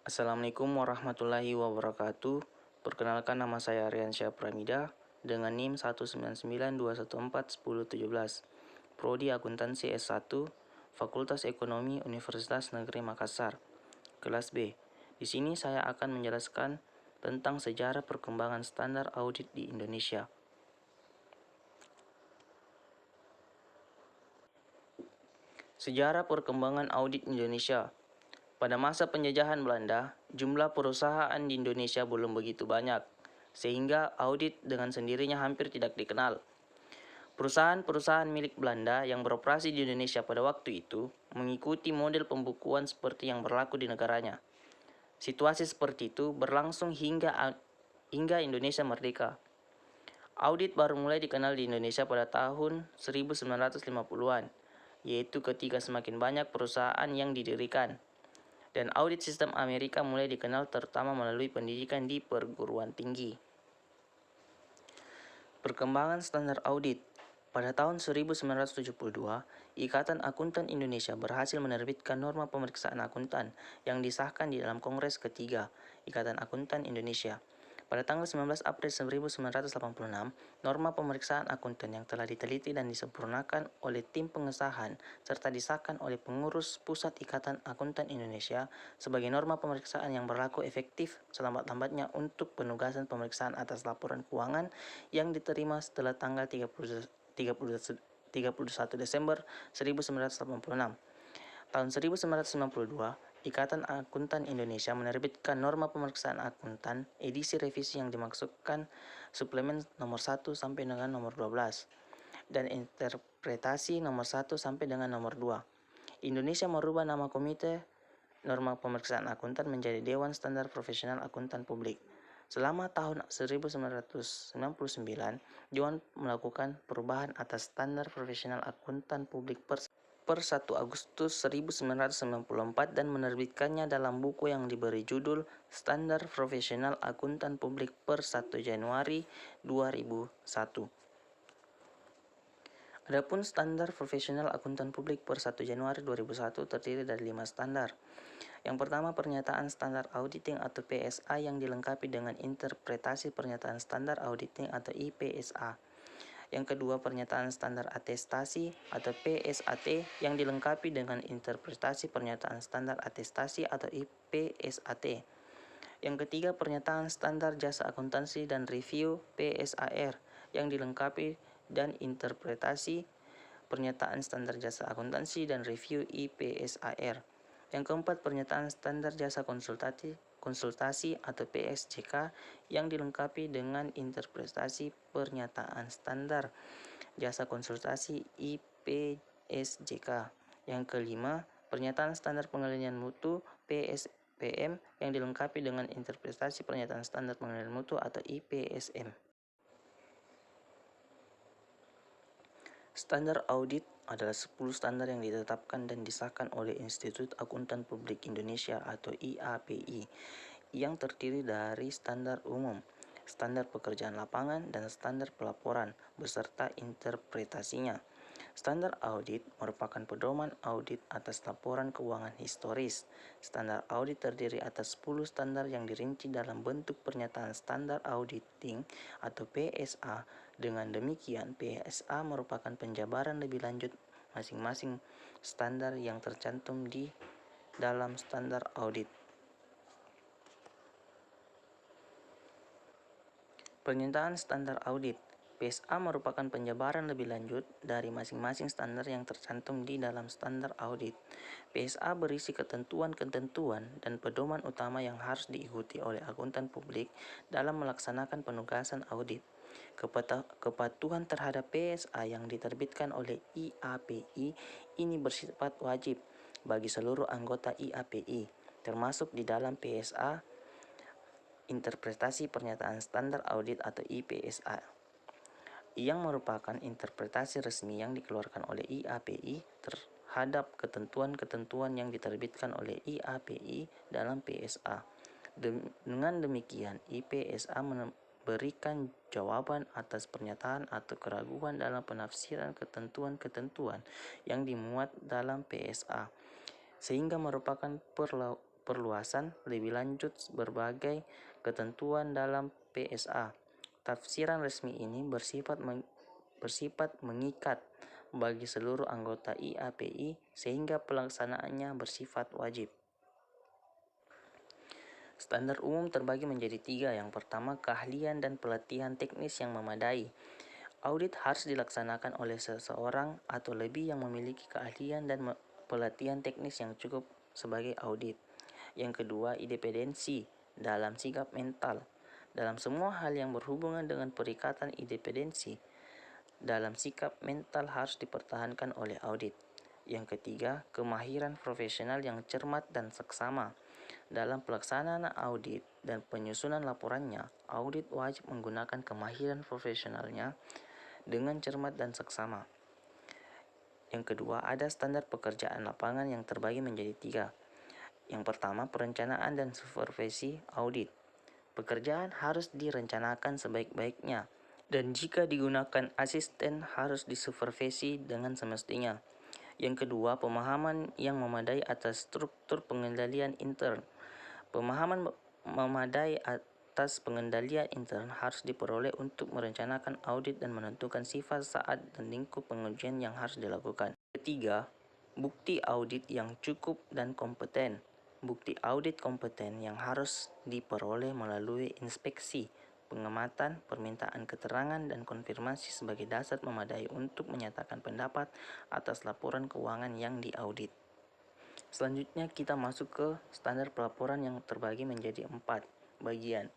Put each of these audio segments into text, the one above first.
Assalamualaikum warahmatullahi wabarakatuh. Perkenalkan, nama saya Riansyah Pramida dengan NIM 19921410117. Prodi Akuntansi S1, Fakultas Ekonomi Universitas Negeri Makassar, kelas B. Di sini saya akan menjelaskan tentang sejarah perkembangan standar audit di Indonesia. Sejarah perkembangan audit Indonesia. Pada masa penjajahan Belanda, jumlah perusahaan di Indonesia belum begitu banyak, sehingga audit dengan sendirinya hampir tidak dikenal. Perusahaan-perusahaan milik Belanda yang beroperasi di Indonesia pada waktu itu mengikuti model pembukuan seperti yang berlaku di negaranya. Situasi seperti itu berlangsung hingga Indonesia merdeka. Audit baru mulai dikenal di Indonesia pada tahun 1950-an, yaitu ketika semakin banyak perusahaan yang didirikan. Dan audit sistem Amerika mulai dikenal terutama melalui pendidikan di perguruan tinggi. Perkembangan standar audit. Pada tahun 1972, Ikatan Akuntan Indonesia berhasil menerbitkan norma pemeriksaan akuntan yang disahkan di dalam Kongres ketiga Ikatan Akuntan Indonesia. Pada tanggal 19 April 1986, norma pemeriksaan akuntan yang telah diteliti dan disempurnakan oleh tim pengesahan serta disahkan oleh pengurus Pusat Ikatan Akuntan Indonesia sebagai norma pemeriksaan yang berlaku efektif selambat-lambatnya untuk penugasan pemeriksaan atas laporan keuangan yang diterima setelah tanggal 31 Desember 1986. Tahun 1992, Ikatan Akuntan Indonesia menerbitkan norma pemeriksaan akuntan edisi revisi yang dimaksudkan suplemen nomor 1 sampai dengan nomor 12 dan interpretasi nomor 1 sampai dengan nomor 2. Indonesia merubah nama Komite Norma Pemeriksaan Akuntan menjadi Dewan Standar Profesional Akuntan Publik. Selama tahun 1999, Dewan melakukan perubahan atas Standar Profesional Akuntan Publik per 1 Agustus 1994 dan menerbitkannya dalam buku yang diberi judul Standar Profesional Akuntan Publik per 1 Januari 2001. Adapun Standar Profesional Akuntan Publik per 1 Januari 2001 terdiri dari 5 standar. Yang pertama, pernyataan standar auditing atau PSA yang dilengkapi dengan interpretasi pernyataan standar auditing atau IPSA. Yang kedua, pernyataan standar atestasi atau PSAT yang dilengkapi dengan interpretasi pernyataan standar atestasi atau IPSAT. Yang ketiga, pernyataan standar jasa akuntansi dan review PSAR yang dilengkapi dan interpretasi pernyataan standar jasa akuntansi dan review IPSAR. Yang keempat, pernyataan standar jasa konsultasi atau PSJK yang dilengkapi dengan interpretasi pernyataan standar jasa konsultasi IPSJK. Yang kelima, pernyataan standar pengendalian mutu PSPM yang dilengkapi dengan interpretasi pernyataan standar pengendalian mutu atau IPSM. Standar audit adalah 10 standar yang ditetapkan dan disahkan oleh Institut Akuntan Publik Indonesia atau IAPI yang terdiri dari standar umum, standar pekerjaan lapangan, dan standar pelaporan beserta interpretasinya. Standar audit merupakan pedoman audit atas laporan keuangan historis. Standar audit terdiri atas 10 standar yang dirinci dalam bentuk pernyataan standar auditing atau PSA. Dengan demikian, PSA merupakan penjabaran lebih lanjut masing-masing standar yang tercantum di dalam standar audit. Pernyataan standar audit PSA merupakan penjabaran lebih lanjut dari masing-masing standar yang tercantum di dalam standar audit. PSA berisi ketentuan-ketentuan dan pedoman utama yang harus diikuti oleh akuntan publik dalam melaksanakan penugasan audit. Kepatuhan terhadap PSA yang diterbitkan oleh IAPI ini bersifat wajib bagi seluruh anggota IAPI, termasuk di dalam PSA interpretasi pernyataan standar audit atau IPSA, yang merupakan interpretasi resmi yang dikeluarkan oleh IAPI terhadap ketentuan-ketentuan yang diterbitkan oleh IAPI dalam PSA. Dengan demikian, IPSA memberikan jawaban atas pernyataan atau keraguan dalam penafsiran ketentuan-ketentuan yang dimuat dalam PSA, sehingga merupakan perluasan lebih lanjut berbagai ketentuan dalam PSA. Tafsiran resmi ini bersifat mengikat bagi seluruh anggota IAPI sehingga pelaksanaannya bersifat wajib. Standar umum terbagi menjadi 3. Yang pertama, keahlian dan pelatihan teknis yang memadai. Audit harus dilaksanakan oleh seseorang atau lebih yang memiliki keahlian dan pelatihan teknis yang cukup sebagai audit. Yang kedua, independensi dalam sikap mental. Dalam semua hal yang berhubungan dengan perikatan independensi dalam sikap mental harus dipertahankan oleh audit. Yang ketiga, kemahiran profesional yang cermat dan seksama. Dalam pelaksanaan audit dan penyusunan laporannya, audit wajib menggunakan kemahiran profesionalnya dengan cermat dan seksama. Yang kedua, ada standar pekerjaan lapangan yang terbagi menjadi 3. Yang pertama, perencanaan dan supervisi audit. Pekerjaan harus direncanakan sebaik-baiknya, dan jika digunakan asisten harus disupervisi dengan semestinya. Yang kedua, pemahaman yang memadai atas struktur pengendalian intern. Pemahaman memadai atas pengendalian intern harus diperoleh untuk merencanakan audit dan menentukan sifat, saat, dan lingkup pengujian yang harus dilakukan. Ketiga, bukti audit yang cukup dan kompeten. Bukti audit kompeten yang harus diperoleh melalui inspeksi, pengamatan, permintaan keterangan, dan konfirmasi sebagai dasar memadai untuk menyatakan pendapat atas laporan keuangan yang diaudit. Selanjutnya kita masuk ke standar pelaporan yang terbagi menjadi 4 bagian.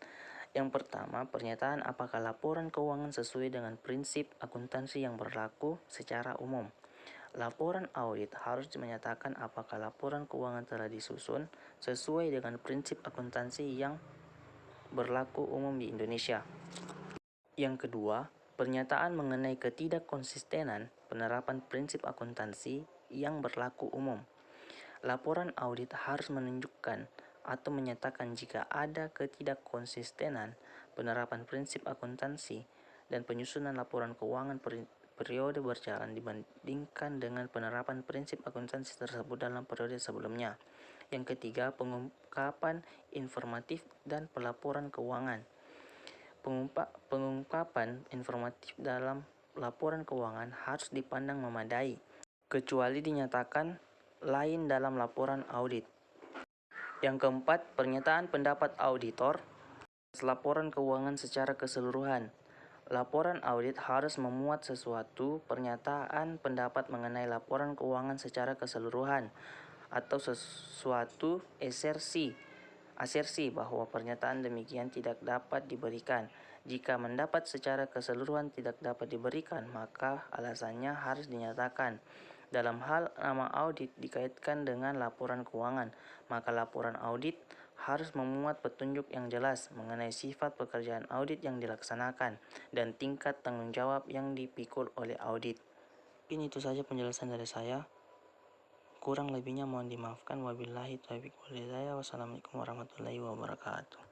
Yang pertama, pernyataan apakah laporan keuangan sesuai dengan prinsip akuntansi yang berlaku secara umum. Laporan audit harus menyatakan apakah laporan keuangan telah disusun sesuai dengan prinsip akuntansi yang berlaku umum di Indonesia. Yang kedua, pernyataan mengenai ketidakkonsistenan penerapan prinsip akuntansi yang berlaku umum. Laporan audit harus menunjukkan atau menyatakan jika ada ketidakkonsistenan penerapan prinsip akuntansi dan penyusunan laporan keuangan periode berjalan dibandingkan dengan penerapan prinsip akuntansi tersebut dalam periode sebelumnya. Yang ketiga, pengungkapan informatif dan pelaporan keuangan. Pengungkapan informatif dalam laporan keuangan harus dipandang memadai, kecuali dinyatakan lain dalam laporan audit. Yang keempat, pernyataan pendapat auditor atas laporan keuangan secara keseluruhan. Laporan audit harus memuat sesuatu pernyataan pendapat mengenai laporan keuangan secara keseluruhan atau sesuatu asersi bahwa pernyataan demikian tidak dapat diberikan. Jika mendapat secara keseluruhan tidak dapat diberikan, maka alasannya harus dinyatakan. Dalam hal nama audit dikaitkan dengan laporan keuangan, maka laporan audit harus memuat petunjuk yang jelas mengenai sifat pekerjaan audit yang dilaksanakan dan tingkat tanggung jawab yang dipikul oleh audit. Mungkin itu saja penjelasan dari saya. Kurang lebihnya mohon dimaafkan. Wabillahi taufiq wal hidayah. Wassalamualaikum warahmatullahi wabarakatuh.